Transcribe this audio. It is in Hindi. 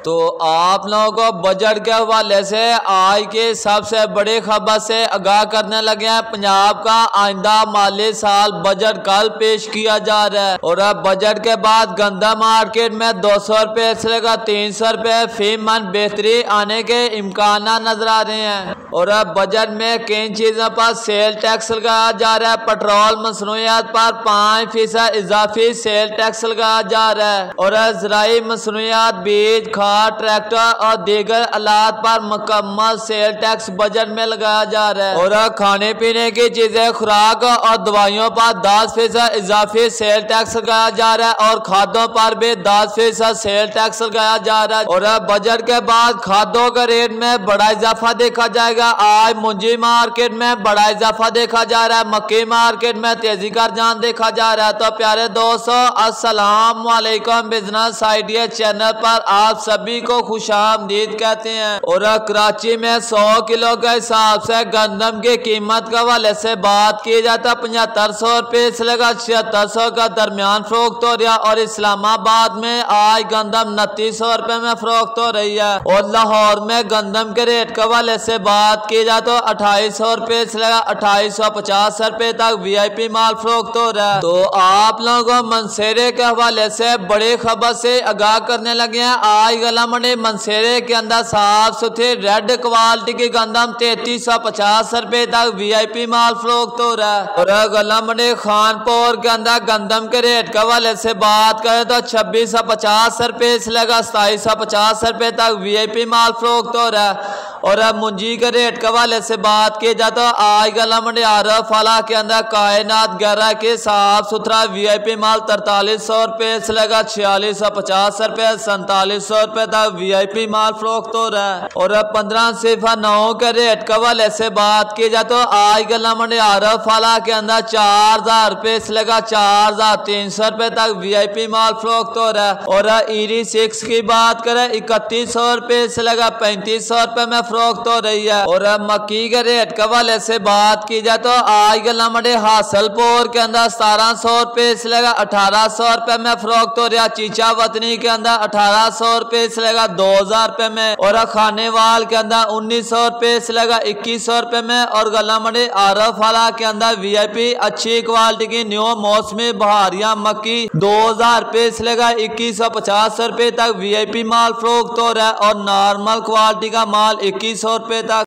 तो आप लोगों को बजट के हवाले से आज के सबसे बड़ी खबर से आगाह करने लगे हैं। पंजाब का आइंदा माली साल बजट कल पेश किया जा रहा है और अब बजट के बाद गंदम मार्केट में 200 रुपये से लेकर 300 रुपये फी मन बेहतरी आने के इम्कान नजर आ रहे हैं। और अब बजट में कई चीजों पर सेल टैक्स लगाया जा रहा है। पेट्रोल मसनूयात पर 5% इजाफी सेल टैक्स लगाया जा रहा है और ज़राई मसनूयात, बीज, खाद, ट्रैक्टर और दीगर आलात पर मुकम्मल सेल टैक्स बजट में लगाया जा रहा है। और खाने पीने की चीजें, खुराक और दवाइयों पर 10% इजाफी सेल टैक्स लगाया जा रहा है और खादों पर भी 10% सेल टैक्स लगाया जा रहा है। और बजट के बाद खादों के रेट में बड़ा इजाफा देखा जाएगा। आज मुंजी मार्केट में बड़ा इजाफा देखा जा रहा है, मक्की मार्केट में तेजी का रुझान देखा जा रहा है। तो प्यारे दोस्तों, अस्सलाम वालेकुम, बिजनेस आइडिया चैनल पर आप सभी को खुशामदीद कहते हैं। और कराची में 100 किलो के हिसाब से गंदम की कीमत के हवाले से बात की जाए तो 7500 रुपये से लेकर 7600 का दरमियान फरोख्त हो रहा है। और इस्लामाबाद में आज गंदम 2900 रुपये में फरोख्त हो रही है। और लाहौर में गंदम के रेट के हवाले से बात की जाए तो 2800 रुपये से लेकर 2850 रुपये तक VIP माल फरोख्त हो रहा है। तो आप लोगों को मनसेरे के हवाले से बड़ी खबर से आगाह करने लगे हैं। आज गला मंडी मनसेरे के अंदर साफ सुथरी रेड क्वालिटी की गंदम 3350 रुपये तक VIP माल फरोख्त हो रहा है। और गला मंडी खानपुर के अंदर गंदम के रेट के हवाले से बात करें तो 2650 रुपये से लेकर 2750 रुपये तक VIP माल फरोख्त हो रहा है। और अब मुंजी के रेट के हवाले से बात की जाए तो आज गला मंडी आरफ फला के अंदर कायनात 11 के साफ सुथरा VIP माल 4300 रुपये से लेकर 4650 रुपये 4700 रुपये तक VIP माल फरोख्त हो रहा है। और अब 1509 के रेट के हवाले से बात की जाए तो आज गला मंडी आरफ फला के अंदर 4000 रुपये से लेकर 4300 रुपये तक VIP माल फरोख्त हो रहा है। और ईरी 6 की बात करें 3100 रुपये से लेकर 3500 रुपये में फरोख्त हो रही है। और अब मक्की के रेट के हवाले से बात की जाए तो आज गला मंडी हासलपुर के अंदर 1700 रुपये से लेकर 1800 रुपये में फरोख्त हो रहा है। चीचा वतनी के अंदर 1800 रुपये से लेकर 2000 रुपये में। और खानेवाल के अंदर 1900 रुपये से लेकर 2100 रुपये में। और गला मंडी आरफ वाला के अंदर VIP अच्छी क्वालिटी की न्यू मौसमी बहारिया मक्की 2000 रुपये से लेकर 2150 रुपये तक VIP माल फरोख्त हो रहा है। और नॉर्मल क्वालिटी का माल 2100 रुपये तक।